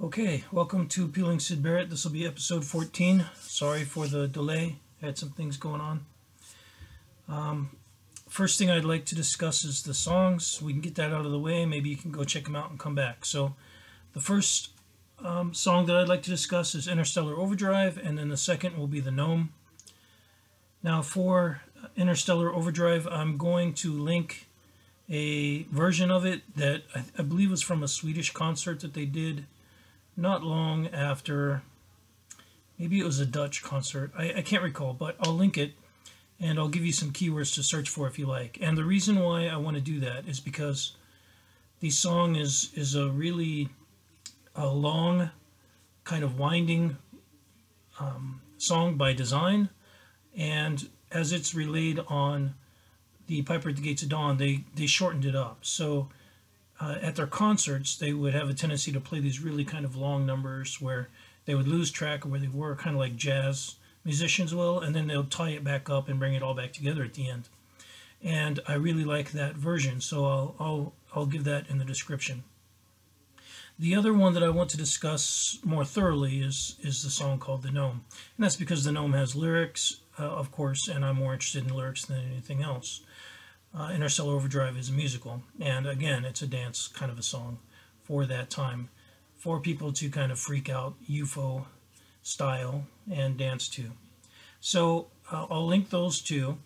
Okay, welcome to Peeling Sid Barrett. This will be episode 14. Sorry for the delay. Had some things going on. First thing I'd like to discuss is the songs. We can get that out of the way. Maybe you can go check them out and come back. So the first song that I'd like to discuss is Interstellar Overdrive, and then the second will be The Gnome. Now for Interstellar Overdrive, I'm going to link a version of it that I believe was from a Swedish concert that they did not long after. Maybe it was a Dutch concert. I can't recall, but I'll link it and I'll give you some keywords to search for if you like. And the reason why I want to do that is because the song is a really long, kind of winding song by design, and as it's relayed on the Piper at the Gates of Dawn, they shortened it up. So at their concerts, they would have a tendency to play these really kind of long numbers where they would lose track of where they were, kind of like jazz musicians will, and then they'll tie it back up and bring it all back together at the end. And I really like that version, so I'll give that in the description. The other one that I want to discuss more thoroughly is the song called The Gnome. And that's because The Gnome has lyrics, of course, and I'm more interested in lyrics than anything else. Interstellar Overdrive is a musical, and again, it's a dance kind of a song for that time, for people to kind of freak out UFO style and dance to. So I'll link those two.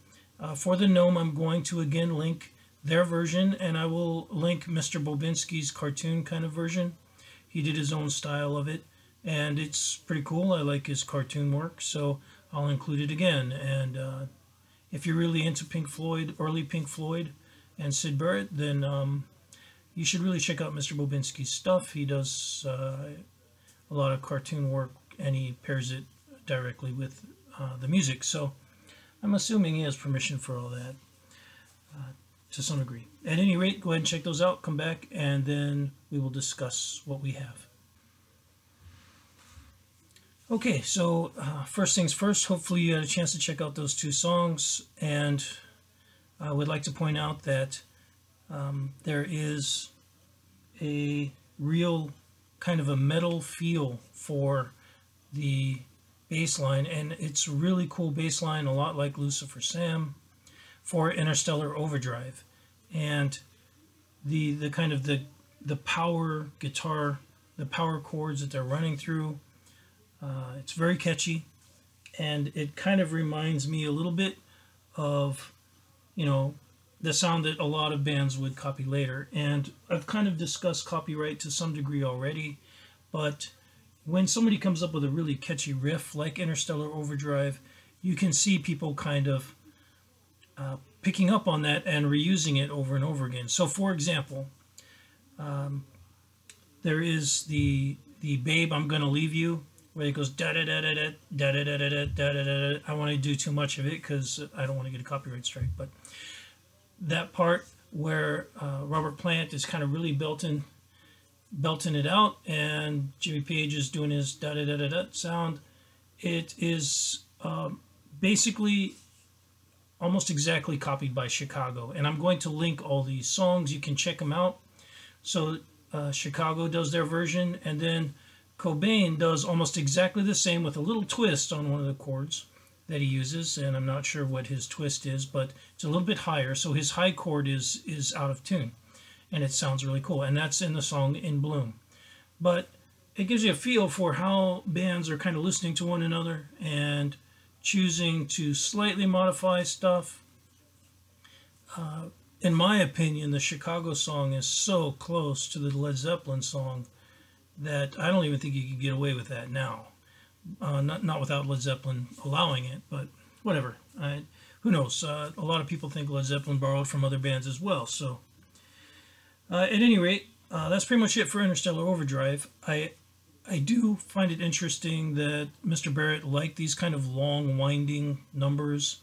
For The Gnome, I'm going to again link their version, and I will link Mr. Bobinski's cartoon kind of version. He did his own style of it, and it's pretty cool. I like his cartoon work, so I'll include it again. And if you're really into Pink Floyd, early Pink Floyd and Sid Barrett, then you should really check out Mr. Bobinski's stuff. He does a lot of cartoon work, and he pairs it directly with the music. So I'm assuming he has permission for all that to some degree. At any rate, go ahead and check those out, come back, and then we will discuss what we have. Okay, so first things first, hopefully you had a chance to check out those two songs, and I would like to point out that there is a real kind of a metal feel for the bass line, and it's a really cool bass line, a lot like Lucifer Sam for Interstellar Overdrive. And the kind of the power guitar, the power chords that they're running through, it's very catchy, and it kind of reminds me a little bit of, you know, the sound that a lot of bands would copy later. And I've kind of discussed copyright to some degree already, but when somebody comes up with a really catchy riff like Interstellar Overdrive, you can see people kind of picking up on that and reusing it over and over again. So for example, there is the Babe, I'm Gonna Leave You, where it goes da da da da da da da da da da da da. I want to do too much of it because I don't want to get a copyright strike, but that part where Robert Plant is kind of really belting it out, and Jimmy Page is doing his da da da da da sound, it is basically almost exactly copied by Chicago. And I'm going to link all these songs. You can check them out. So Chicago does their version, and then Cobain does almost exactly the same with a little twist on one of the chords that he uses, and I'm not sure what his twist is, but it's a little bit higher, so his high chord is out of tune, and it sounds really cool, and that's in the song In Bloom. But it gives you a feel for how bands are kind of listening to one another and choosing to slightly modify stuff. In my opinion, the Chicago song is so close to the Led Zeppelin song that I don't even think you could get away with that now. Not without Led Zeppelin allowing it, but whatever. Who knows? A lot of people think Led Zeppelin borrowed from other bands as well. So at any rate, that's pretty much it for Interstellar Overdrive. I do find it interesting that Mr. Barrett liked these kind of long, winding numbers.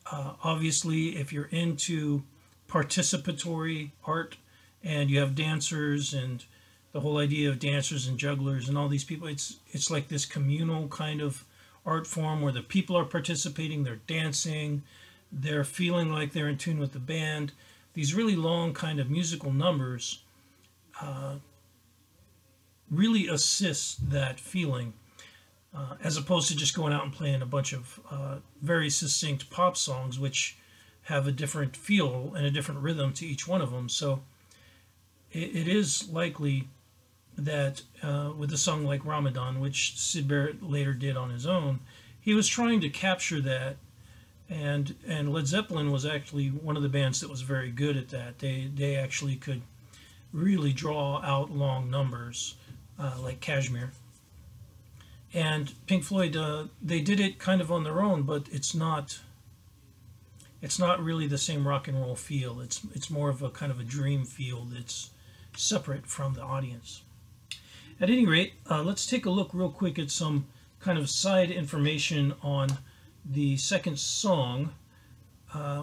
Obviously, if you're into participatory art and you have dancers and the whole idea of dancers and jugglers and all these people, it's like this communal kind of art form where the people are participating, they're dancing, they're feeling like they're in tune with the band. These really long kind of musical numbers really assists that feeling, as opposed to just going out and playing a bunch of very succinct pop songs, which have a different feel and a different rhythm to each one of them. So it is likely that with a song like Ramadan, which Syd Barrett later did on his own, he was trying to capture that. And Led Zeppelin was actually one of the bands that was very good at that. They actually could really draw out long numbers, like Kashmir. And Pink Floyd, they did it kind of on their own, but it's not really the same rock and roll feel. It's more of a kind of a dream feel that's separate from the audience. At any rate, let's take a look real quick at some kind of side information on the second song,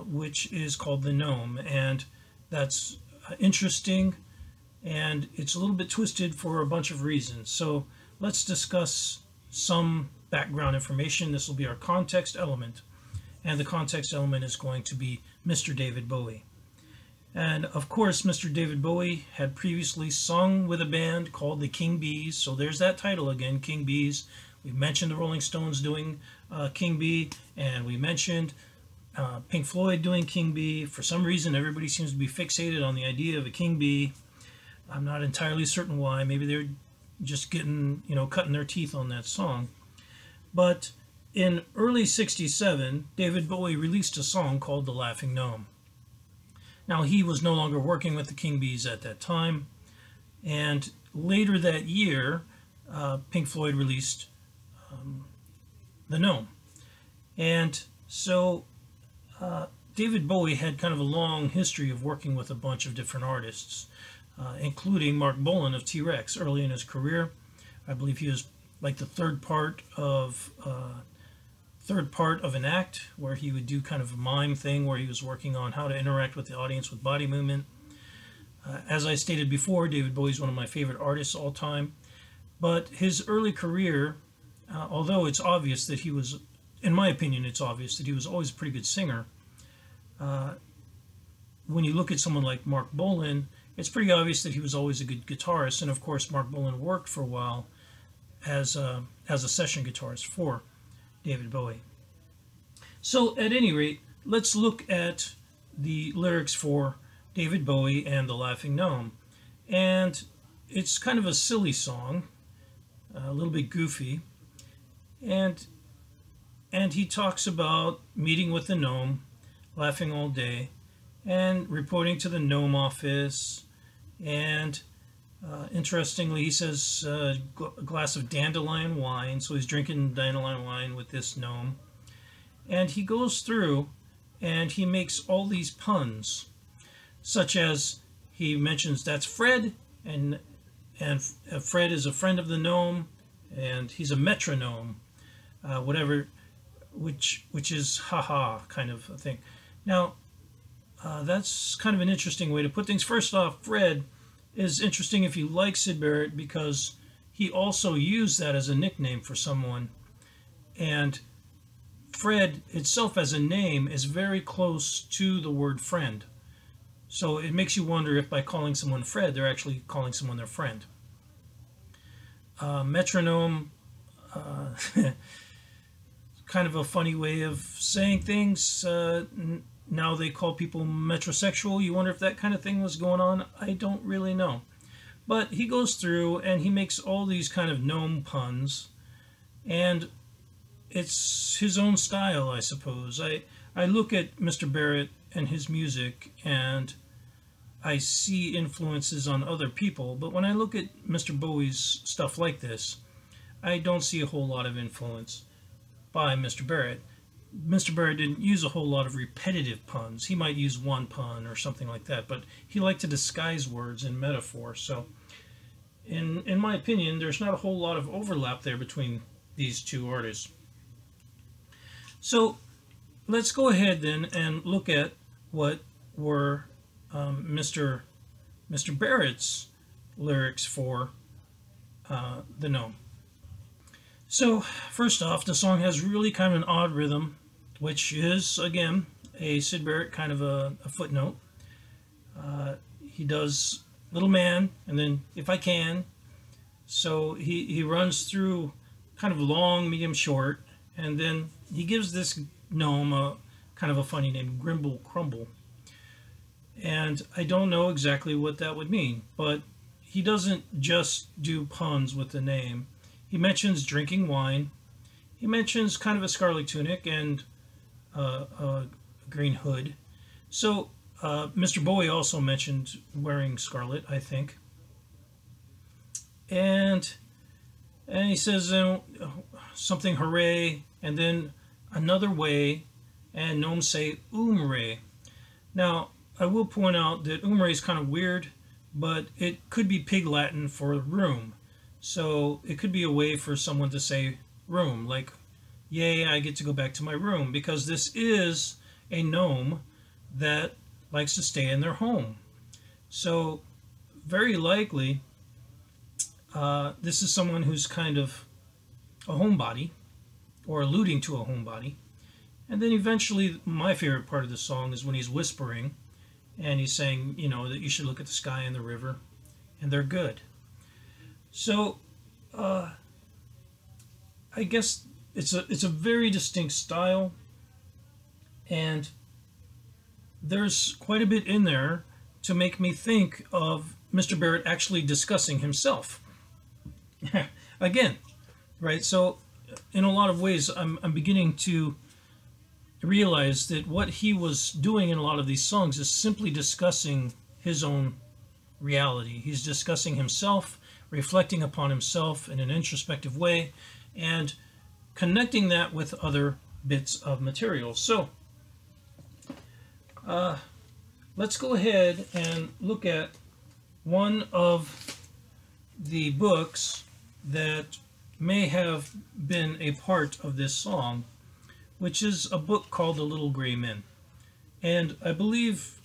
which is called The Gnome, and that's interesting, and it's a little bit twisted for a bunch of reasons. So let's discuss some background information. This will be our context element, and the context element is going to be Mr. David Bowie. And of course, Mr. David Bowie had previously sung with a band called the King Bees, so there's that title again, King Bees. We mentioned the Rolling Stones doing King Bee, and we mentioned Pink Floyd doing King Bee. For some reason, everybody seems to be fixated on the idea of a King Bee. I'm not entirely certain why. Maybe they're just getting, cutting their teeth on that song. But in early '67, David Bowie released a song called The Laughing Gnome. Now, he was no longer working with the King Bees at that time, and later that year, Pink Floyd released The Gnome. And so David Bowie had kind of a long history of working with a bunch of different artists, including Mark Bolan of T-Rex early in his career. I believe he was like the third part of an act where he would do kind of a mime thing where he was working on how to interact with the audience with body movement. As I stated before, David Bowie is one of my favorite artists all time. But his early career, although it's obvious that he was, in my opinion, it's obvious that he was always a pretty good singer. When you look at someone like Mark Bolan, it's pretty obvious that he was always a good guitarist. And of course, Mark Bolan worked for a while as a session guitarist for David Bowie. So at any rate, let's look at the lyrics for David Bowie and The Laughing Gnome. And it's kind of a silly song, a little bit goofy. And he talks about meeting with the gnome, laughing all day, and reporting to the gnome office. And interestingly, he says a glass of dandelion wine. So he's drinking dandelion wine with this gnome. And he goes through and he makes all these puns, such as he mentions that's Fred, and Fred is a friend of the gnome, and he's a metronome, whatever, which is haha kind of a thing. Now, that's kind of an interesting way to put things. First off, Fred is interesting if you like Syd Barrett because he also used that as a nickname for someone. And Fred itself as a name is very close to the word friend. So it makes you wonder if by calling someone Fred, they're actually calling someone their friend. Metronome, kind of a funny way of saying things. Now they call people metrosexual. You wonder if that kind of thing was going on. I don't really know. But he goes through and he makes all these kind of gnome puns. And it's his own style, I suppose. I look at Mr. Barrett and his music and I see influences on other people. But when I look at Mr. Bowie's stuff like this, I don't see a whole lot of influence by Mr. Barrett. Mr. Barrett didn't use a whole lot of repetitive puns. He might use one pun or something like that, but he liked to disguise words in metaphor. So in my opinion, there's not a whole lot of overlap there between these two artists. So let's go ahead then and look at what were Mr. Barrett's lyrics for The Gnome. So first off, the song has really kind of an odd rhythm, which is, again, a Syd Barrett kind of a footnote. He does Little Man, and then If I Can. So he runs through kind of long, medium, short, and then he gives this gnome a kind of a funny name, Grimble Crumble. And I don't know exactly what that would mean, but he doesn't just do puns with the name. He mentions drinking wine. He mentions kind of a scarlet tunic and a green hood. So Mr. Bowie also mentioned wearing scarlet, I think. And he says something hooray, and then another way, and gnomes say umre. Now, I will point out that umre is kind of weird, but it could be Pig Latin for room. So it could be a way for someone to say room, like, yay, I get to go back to my room, because this is a gnome that likes to stay in their home. So very likely, this is someone who's kind of a homebody, or alluding to a homebody. And then eventually, my favorite part of the song is when he's whispering, and he's saying, you know, that you should look at the sky and the river, and they're good. So, I guess it's a very distinct style, and there's quite a bit in there to make me think of Mr. Barrett actually discussing himself. Again, right? So, in a lot of ways, I'm beginning to realize that what he was doing in a lot of these songs is simply discussing his own reality. He's discussing himself, reflecting upon himself in an introspective way, and connecting that with other bits of material. So, let's go ahead and look at one of the books that may have been a part of this song, which is a book called The Little Gray Men. And I believe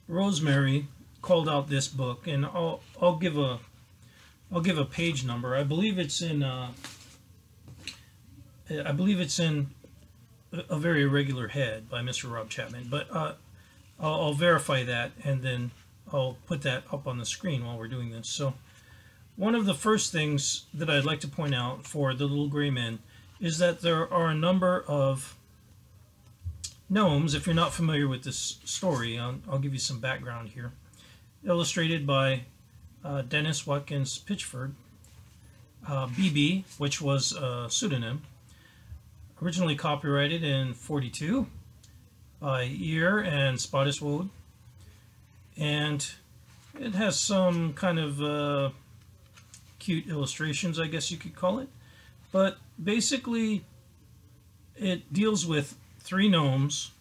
Rosemary called out this book, and I'll give a page number. I believe it's in a Very Irregular Head by Mr. Rob Chapman, but I'll verify that, and then I'll put that up on the screen while we're doing this. So one of the first things that I'd like to point out for The Little Gray Men is that there are a number of gnomes. If you're not familiar with this story, I'll give you some background here. Illustrated by Dennis Watkins Pitchford. BB, which was a pseudonym. Originally copyrighted in '42 by Ear and Spottiswoode. And it has some kind of cute illustrations, I guess you could call it. But basically, it deals with three gnomes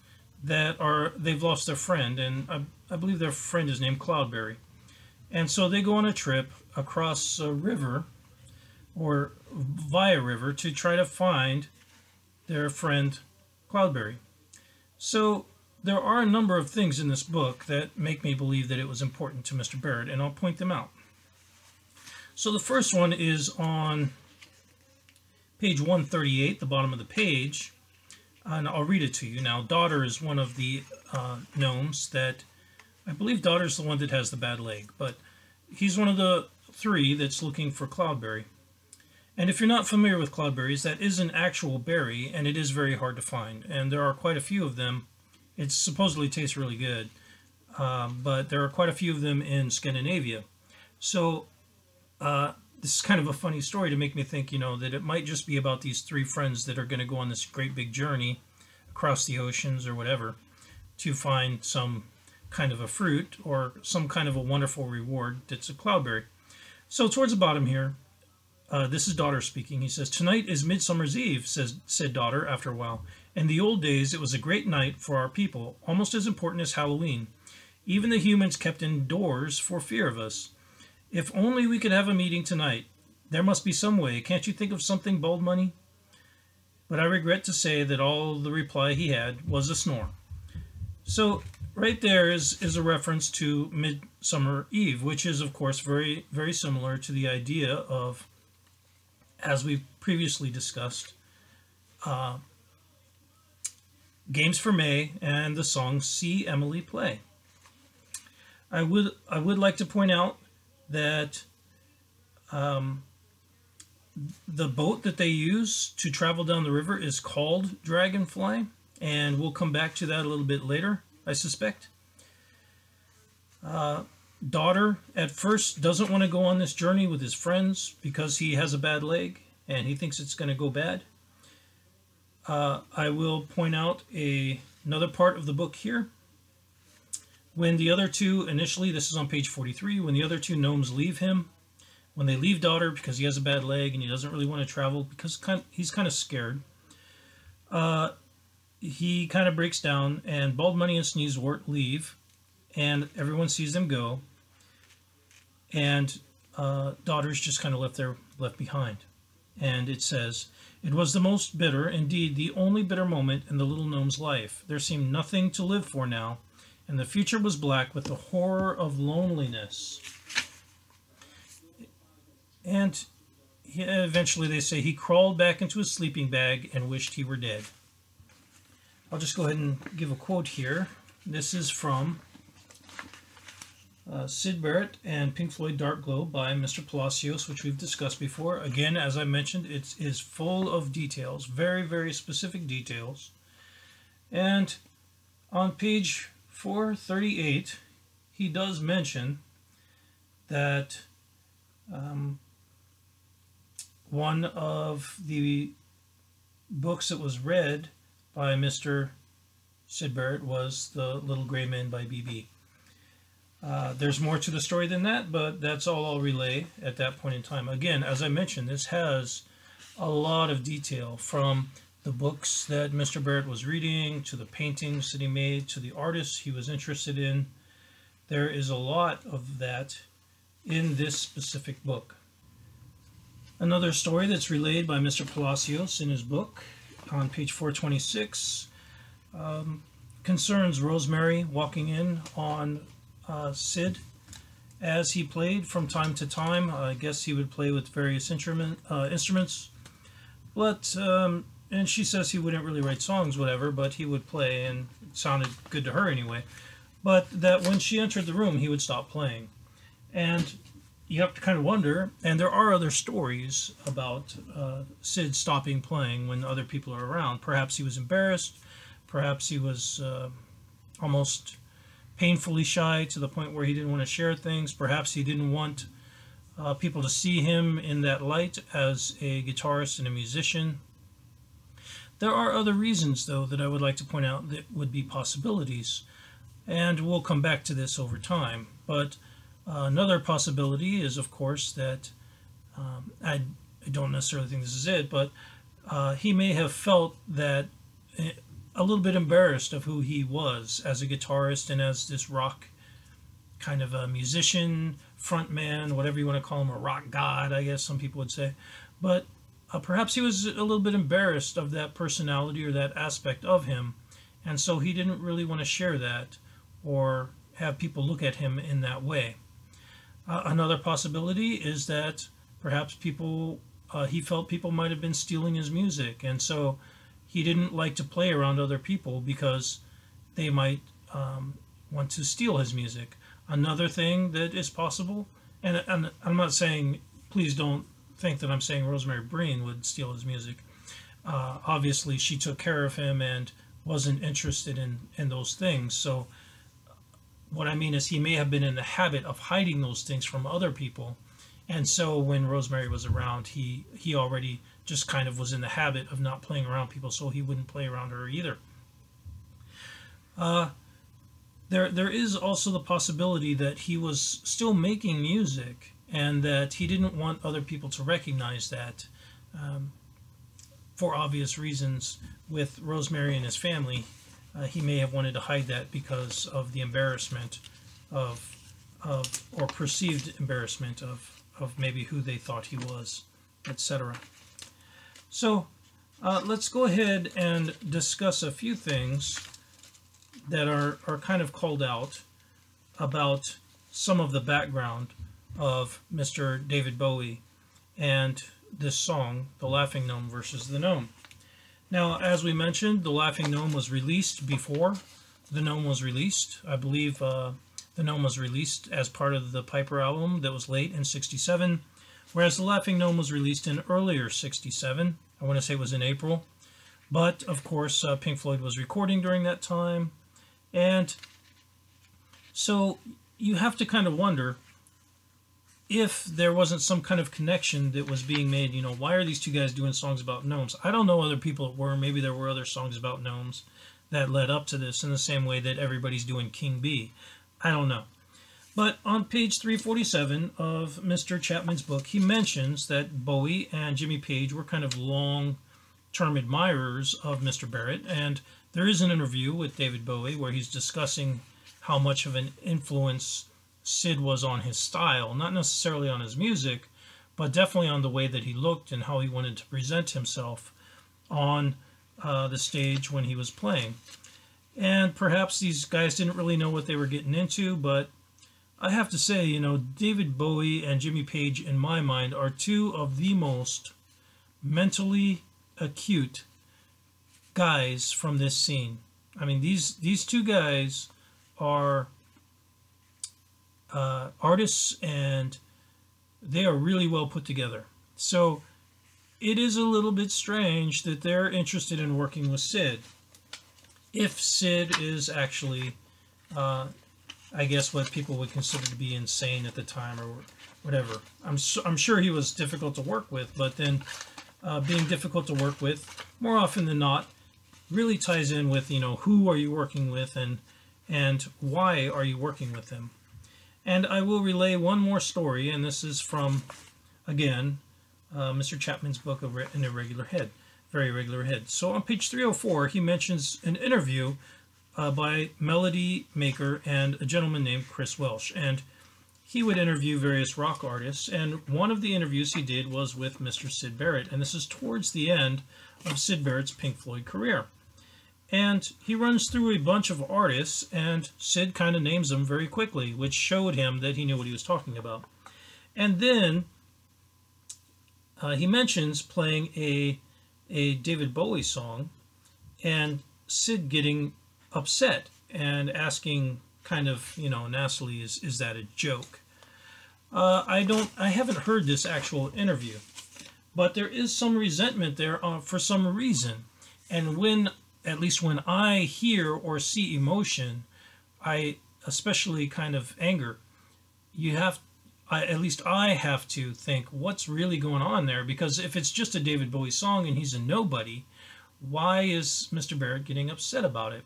that they've lost their friend, and I believe their friend is named Cloudberry. And so they go on a trip across a river, or via river, to try to find their friend Cloudberry. So there are a number of things in this book that make me believe that it was important to Mr. Barrett, and I'll point them out. So the first one is on page 138, the bottom of the page, and I'll read it to you. Now, Daughter is one of the gnomes that, I believe Daughter's the one that has the bad leg, but he's one of the three that's looking for Cloudberry. And if you're not familiar with cloudberries, that is an actual berry, and it is very hard to find. And there are quite a few of them. It supposedly tastes really good, but there are quite a few of them in Scandinavia. So this is kind of a funny story to make me think, you know, that it might just be about these three friends that are going to go on this great big journey across the oceans or whatever to find some kind of a fruit or some kind of a wonderful reward that's a cloudberry. So towards the bottom here, this is Daughter speaking. He says, "Tonight is Midsummer's Eve," said Daughter after a while. "In the old days, it was a great night for our people, almost as important as Halloween. Even the humans kept indoors for fear of us. If only we could have a meeting tonight. There must be some way. Can't you think of something, Bald Money?" But I regret to say that all the reply he had was a snore. So right there is a reference to Midsummer Eve, which is, of course, very, very similar to the idea of, as we've previously discussed, Games for May and the song "See Emily Play." I would like to point out that The boat that they use to travel down the river is called Dragonfly, and we'll come back to that a little bit later, I suspect. Daughter at first doesn't want to go on this journey with his friends because he has a bad leg and he thinks it's going to go bad. I will point out another part of the book here. When the other two, initially, this is on page 43, when the other two gnomes leave him, when they leave Daughter because he has a bad leg and he doesn't really want to travel because he's kind of scared, he kind of breaks down, and Bald Money and Sneezewort leave, and everyone sees them go, and Daughter's just kind of left behind. And it says, "It was the most bitter, indeed the only bitter moment in the little gnome's life. There seemed nothing to live for now, and the future was black with the horror of loneliness." And eventually they say he crawled back into his sleeping bag and wished he were dead. I'll just go ahead and give a quote here. This is from Syd Barrett and Pink Floyd Dark Glow by Mr. Palacios, which we've discussed before. Again, as I mentioned, it is full of details, very, very specific details. And on page 438, he does mention that one of the books that was read by Mr. Syd Barrett was The Little Gray Men by B.B. There's more to the story than that, but that's all I'll relay at that point in time. Again, as I mentioned, this has a lot of detail, from the books that Mr. Barrett was reading, to the paintings that he made, to the artists he was interested in. There is a lot of that in this specific book. Another story that's relayed by Mr. Palacios in his book on page 426 concerns Rosemary walking in on Syd as he played from time to time. I guess he would play with various instruments, but and she says he wouldn't really write songs, whatever, but he would play, and it sounded good to her anyway. But that when she entered the room, he would stop playing. And you have to kind of wonder, and there are other stories about Syd stopping playing when other people are around. Perhaps he was embarrassed, perhaps he was almost painfully shy to the point where he didn't want to share things. Perhaps he didn't want people to see him in that light as a guitarist and a musician. There are other reasons, though, that I would like to point out that would be possibilities, and we'll come back to this over time. But another possibility is, of course, that I don't necessarily think this is it, but he may have felt that a little bit embarrassed of who he was as a guitarist and as this rock kind of a musician, frontman, whatever you want to call him, a rock god, I guess some people would say. But perhaps he was a little bit embarrassed of that personality or that aspect of him, and so he didn't really want to share that or have people look at him in that way. Another possibility is that perhaps he felt people might have been stealing his music, and so he didn't like to play around other people because they might want to steal his music. Another thing that is possible, and I'm not saying, please don't think that I'm saying Rosemary Breen would steal his music. Obviously, she took care of him and wasn't interested in those things. So what I mean is he may have been in the habit of hiding those things from other people. And so when Rosemary was around, he already just kind of was in the habit of not playing around people, so he wouldn't play around her either. There is also the possibility that he was still making music and that he didn't want other people to recognize that, for obvious reasons. With Rosemary and his family, he may have wanted to hide that because of the embarrassment or perceived embarrassment of maybe who they thought he was, etc. So let's go ahead and discuss a few things that are kind of called out about some of the background of Mr. David Bowie and this song, The Laughing Gnome versus the Gnome. Now, as we mentioned, The Laughing Gnome was released before the Gnome was released. I believe the Gnome was released as part of the Piper album that was late in '67, whereas The Laughing Gnome was released in earlier '67. I want to say it was in April. But, of course, Pink Floyd was recording during that time. And so you have to kind of wonder if there wasn't some kind of connection that was being made. You know, why are these two guys doing songs about gnomes? I don't know other people that were. Maybe there were other songs about gnomes that led up to this in the same way that everybody's doing King Bee. I don't know. But on page 347 of Mr. Chapman's book, he mentions that Bowie and Jimmy Page were kind of long-term admirers of Mr. Barrett, and there is an interview with David Bowie where he's discussing how much of an influence Sid was on his style, not necessarily on his music, but definitely on the way that he looked and how he wanted to present himself on the stage when he was playing. And perhaps these guys didn't really know what they were getting into, but I have to say, you know, David Bowie and Jimmy Page, in my mind, are two of the most mentally acute guys from this scene. I mean, these two guys are artists, and they are really well put together. So it is a little bit strange that they're interested in working with Sid. If Sid is actually, I guess, what people would consider to be insane at the time or whatever. I'm sure he was difficult to work with, but then being difficult to work with, more often than not, really ties in with, you know, who are you working with and why are you working with them. And I will relay one more story, and this is from, again, Mr. Chapman's book, An Irregular Head, Very Irregular Head. So on page 304, he mentions an interview by melody maker and a gentleman named Chris Welsh, and he would interview various rock artists, and one of the interviews he did was with Mr. Syd Barrett, and this is towards the end of Syd Barrett's Pink Floyd career. And he runs through a bunch of artists, and Sid kind of names them very quickly, which showed him that he knew what he was talking about. And then he mentions playing a David Bowie song, and Sid getting upset and asking kind of, you know, nastily, is that a joke? I haven't heard this actual interview, but there is some resentment there for some reason. And at least when I hear or see emotion, especially kind of anger, at least I have to think, what's really going on there? Because if it's just a David Bowie song and he's a nobody, why is Mr. Barrett getting upset about it?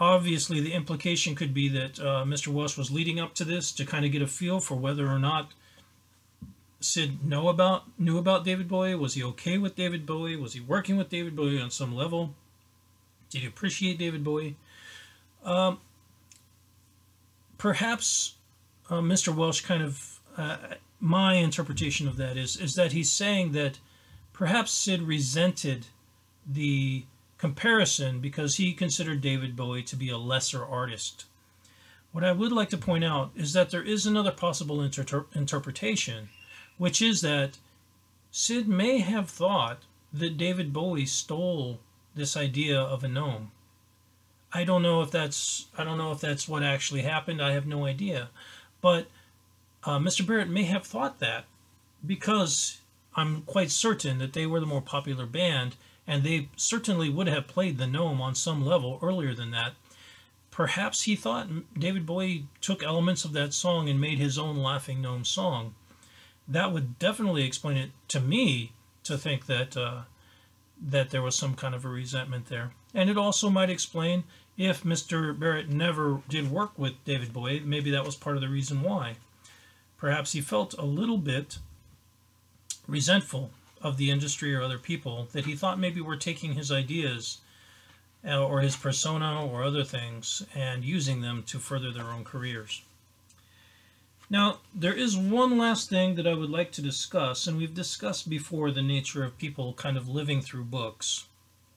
Obviously, the implication could be that Mr. Welsh was leading up to this to kind of get a feel for whether or not Sid knew about David Bowie. Was he okay with David Bowie? Was he working with David Bowie on some level? Did he appreciate David Bowie? Perhaps Mr. Welsh kind of, my interpretation of that is that he's saying that perhaps Sid resented the comparison because he considered David Bowie to be a lesser artist. What I would like to point out is that there is another possible interpretation, which is that Sid may have thought that David Bowie stole this idea of a gnome. I don't know if that's what actually happened. I have no idea. But Mr. Barrett may have thought that because I'm quite certain that they were the more popular band, and they certainly would have played the gnome on some level earlier than that. Perhaps he thought David Bowie took elements of that song and made his own Laughing Gnome song. That would definitely explain it to me, to think that that there was some kind of a resentment there. And it also might explain if Mr. Barrett never did work with David Bowie, maybe that was part of the reason why. Perhaps he felt a little bit resentful of the industry or other people that he thought maybe were taking his ideas or his persona or other things and using them to further their own careers. Now, there is one last thing that I would like to discuss, and we've discussed before the nature of people kind of living through books.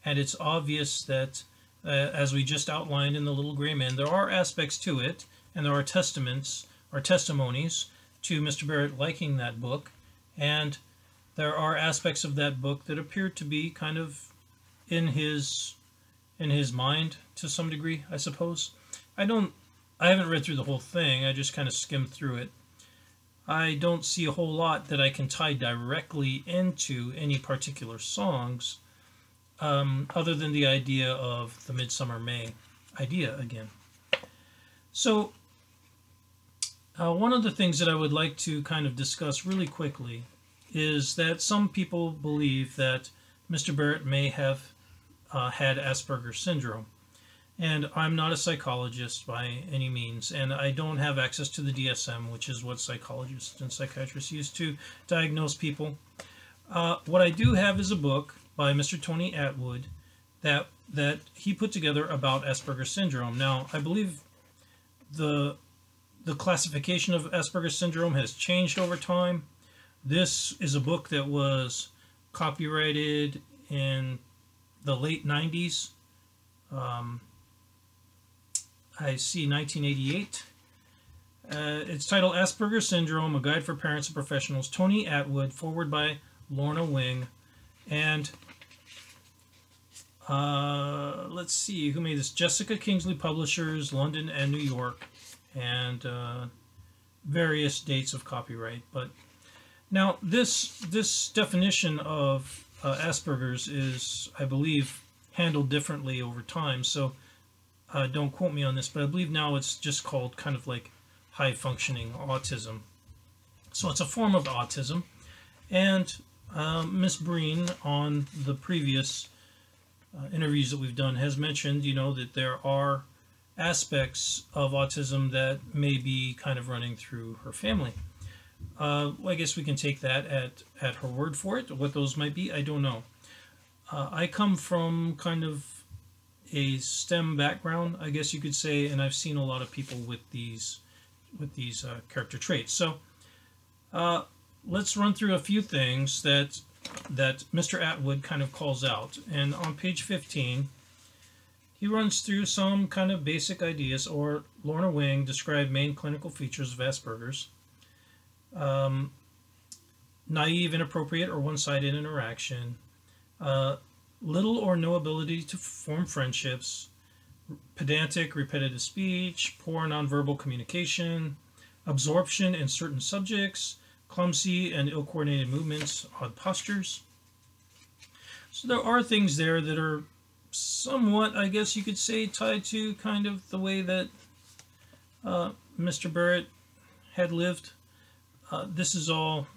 And it's obvious that, as we just outlined in The Little Gray Men, there are aspects to it, and there are testaments or testimonies to Mr. Barrett liking that book, and there are aspects of that book that appear to be kind of in his mind to some degree, I suppose. I haven't read through the whole thing. I just kind of skimmed through it. I don't see a whole lot that I can tie directly into any particular songs, other than the idea of the Midsummer May idea again. So, one of the things that I would like to kind of discuss really quickly is that some people believe that Mr. Barrett may have had Asperger's syndrome. And I'm not a psychologist by any means, and I don't have access to the DSM, which is what psychologists and psychiatrists use to diagnose people. What I do have is a book by Mr. Tony Attwood that he put together about Asperger's syndrome. Now, I believe the classification of Asperger's syndrome has changed over time. This is a book that was copyrighted in the late 90s. I see 1988. It's titled Asperger's Syndrome, A Guide for Parents and Professionals. Tony Attwood, forward by Lorna Wing. And let's see, who made this? Jessica Kingsley Publishers, London and New York. And various dates of copyright. But now this definition of Asperger's is, I believe, handled differently over time. So don't quote me on this, but I believe now it's just called kind of like high-functioning autism. So it's a form of autism. And Miss Breen, on the previous interviews that we've done, has mentioned, that there are aspects of autism that may be kind of running through her family. I guess we can take that at her word for it. What those might be, I don't know. I come from kind of a STEM background, I guess you could say, and I've seen a lot of people with these character traits. So let's run through a few things that Mr. Attwood kind of calls out. And on page 15, he runs through some kind of basic ideas, or Lorna Wing described main clinical features of Asperger's. Naive, inappropriate, or one-sided interaction. Little or no ability to form friendships, pedantic, repetitive speech, poor nonverbal communication, absorption in certain subjects, clumsy and ill-coordinated movements, odd postures. So there are things there that are somewhat, I guess you could say, tied to kind of the way that Mr. Barrett had lived. This is all,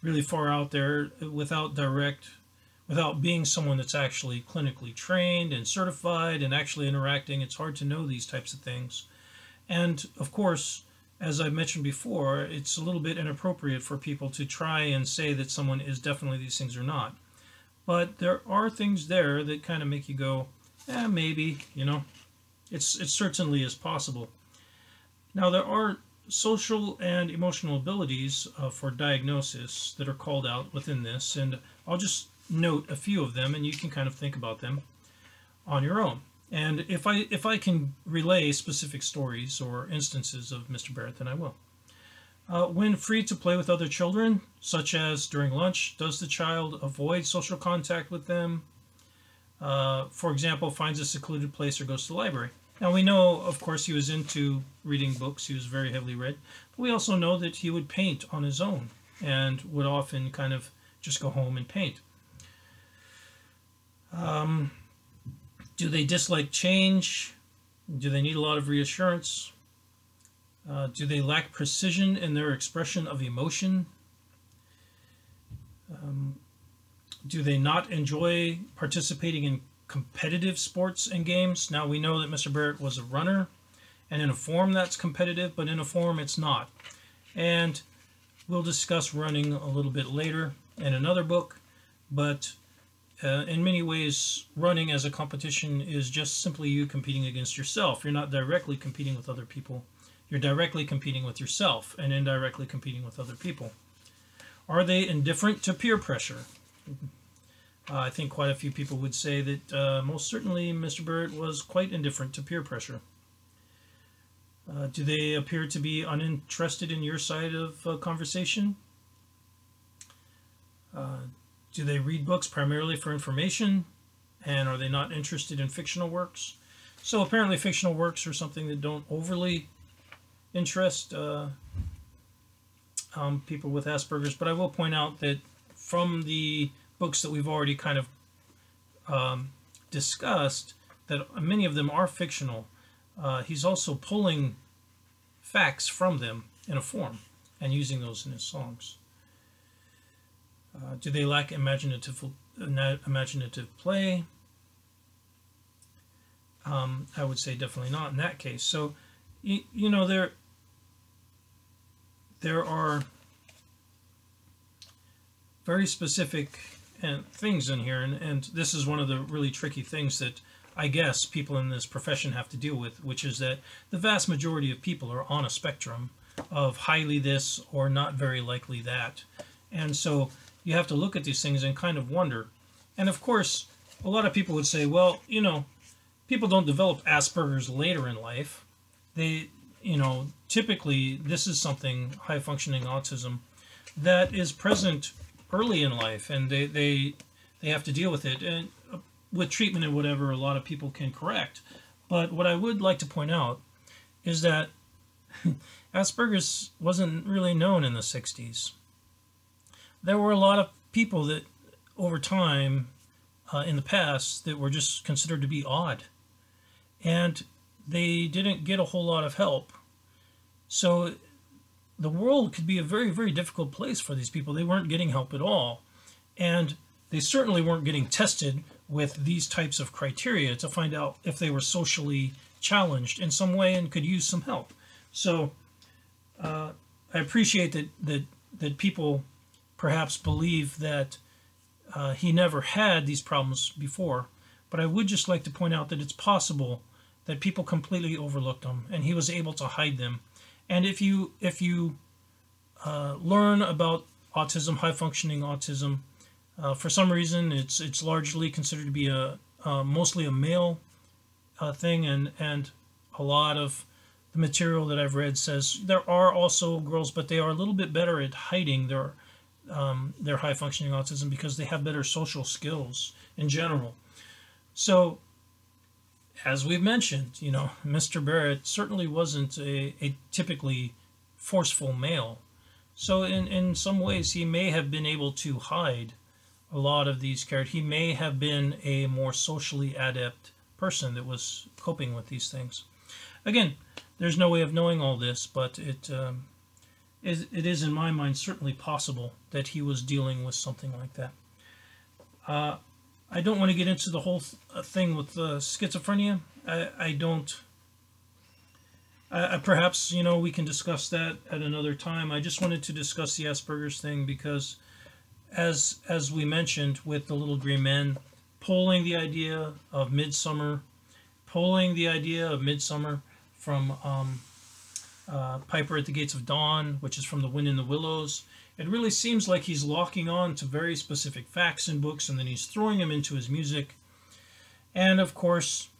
really far out there without being someone that's actually clinically trained and certified and actually interacting. It's hard to know these types of things. And of course, as I mentioned before, it's a little bit inappropriate for people to try and say that someone is definitely these things or not. But there are things there that kind of make you go, maybe, it certainly is possible. Now, there are social and emotional abilities for diagnosis that are called out within this, and I'll just note a few of them, and you can kind of think about them on your own. And if I can relay specific stories or instances of Mr. Barrett, then I will. When free to play with other children, such as during lunch, does the child avoid social contact with them? For example, finds a secluded place or goes to the library. Now, we know, of course, he was into reading books. He was very heavily read. But we also know that he would paint on his own and would often kind of just go home and paint. Do they dislike change? Do they need a lot of reassurance? Do they lack precision in their expression of emotion? Do they not enjoy participating in competitive sports and games? Now, we know that Mr. Barrett was a runner, and in a form that's competitive, but in a form it's not. And we'll discuss running a little bit later in another book, but in many ways, running as a competition is just simply you competing against yourself. You're not directly competing with other people. You're directly competing with yourself and indirectly competing with other people. Are they indifferent to peer pressure? I think quite a few people would say that most certainly Mr. Barrett was quite indifferent to peer pressure. Do they appear to be uninterested in your side of conversation? Do they read books primarily for information? And are they not interested in fictional works? So apparently fictional works are something that don't overly interest people with Asperger's, but I will point out that from the books that we've already kind of discussed, that many of them are fictional. He's also pulling facts from them in a form and using those in his songs. Do they lack imaginative play? I would say definitely not in that case. So, you know, there are very specific things in here, and this is one of the really tricky things that I guess people in this profession have to deal with, which is that the vast majority of people are on a spectrum of highly this or not very likely that. And so you have to look at these things and kind of wonder. And of course, a lot of people would say, well, you know, people don't develop Asperger's later in life. They, you know, typically this is something, high functioning autism, that is present early in life, and they have to deal with it. And with treatment and whatever, a lot of people can correct. But what I would like to point out is that Asperger's wasn't really known in the 60s. There were a lot of people that over time in the past that were just considered to be odd, and they didn't get a whole lot of help. So the world could be a very, very difficult place for these people. They weren't getting help at all, and they certainly weren't getting tested with these types of criteria to find out if they were socially challenged in some way and could use some help. So I appreciate that people perhaps believe that he never had these problems before, but I would just like to point out that it's possible that people completely overlooked them and he was able to hide them. And if you learn about autism, high functioning autism, for some reason it's largely considered to be mostly a male thing, and a lot of the material that I've read says there are also girls, but they are a little bit better at hiding their high functioning autism because they have better social skills in general. So, as we've mentioned, you know, Mr. Barrett certainly wasn't a typically forceful male. So in some ways he may have been able to hide a lot of these characters. He may have been a more socially adept person that was coping with these things. Again, there's no way of knowing all this, but it is in my mind certainly possible that he was dealing with something like that. I don't want to get into the whole thing with schizophrenia. Perhaps, you know, we can discuss that at another time. I just wanted to discuss the Asperger's thing because, as we mentioned with the Little Green Men, pulling the idea of Midsummer from Piper at the Gates of Dawn, which is from The Wind in the Willows. It really seems like he's locking on to very specific facts in books, and then he's throwing them into his music. And of course,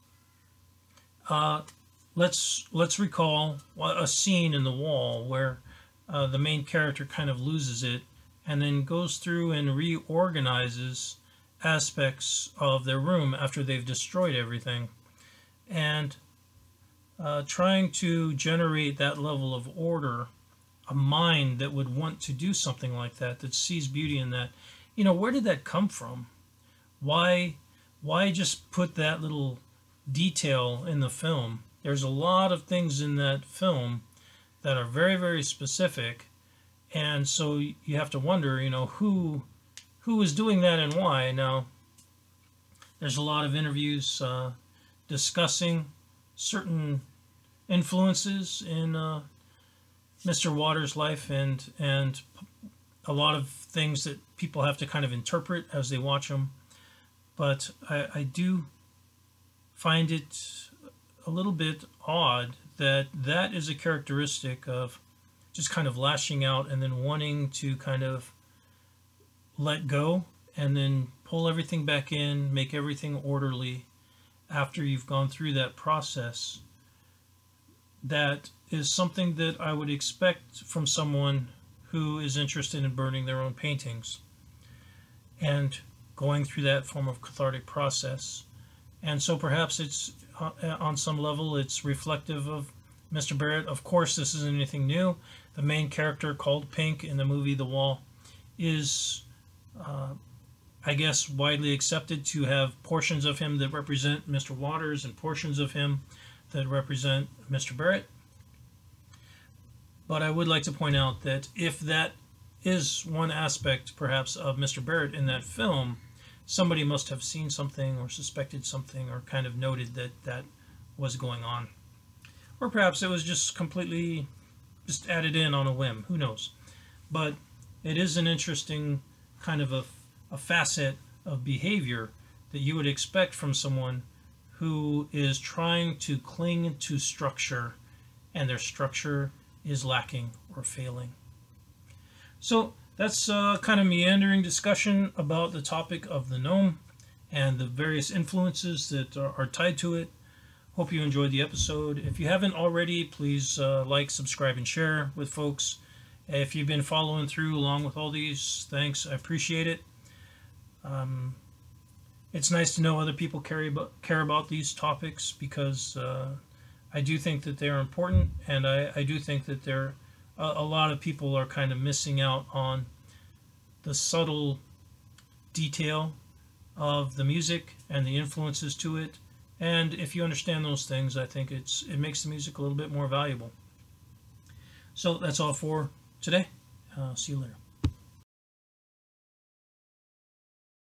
let's recall a scene in The Wall where the main character kind of loses it and then goes through and reorganizes aspects of their room after they've destroyed everything, and trying to generate that level of order, a mind that would want to do something like that, that sees beauty in that. You know, where did that come from? Why just put that little detail in the film? There's a lot of things in that film that are very, very specific, and so you have to wonder, you know, who is doing that and why. Now, there's a lot of interviews discussing certain influences in Mr. Waters' life, and a lot of things that people have to kind of interpret as they watch them. But I do find it a little bit odd that that is a characteristic of just kind of lashing out and then wanting to kind of let go and then pull everything back in, make everything orderly after you've gone through that process. That is something that I would expect from someone who is interested in burning their own paintings and going through that form of cathartic process. And so perhaps it's on some level it's reflective of Mr. Barrett. Of course, this isn't anything new. the main character called Pink in the movie The Wall is, I guess, widely accepted to have portions of him that represent Mr. Waters and portions of him that represent Mr. Barrett. But I would like to point out that if that is one aspect, perhaps, of Mr. Barrett in that film, somebody must have seen something or suspected something or kind of noted that that was going on. Or perhaps it was just completely just added in on a whim. Who knows? But it is an interesting kind of a facet of behavior that you would expect from someone who is trying to cling to structure and their structure is lacking or failing. So that's kind of meandering discussion about the topic of the gnome and the various influences that are tied to it. Hope you enjoyed the episode. If you haven't already, please like, subscribe, and share with folks. If you've been following through along with all these, thanks. I appreciate it. It's nice to know other people care about these topics because I do think that they're important, and I do think that a lot of people are kind of missing out on the subtle detail of the music and the influences to it. And if you understand those things, I think it makes the music a little bit more valuable. So that's all for today. See you later.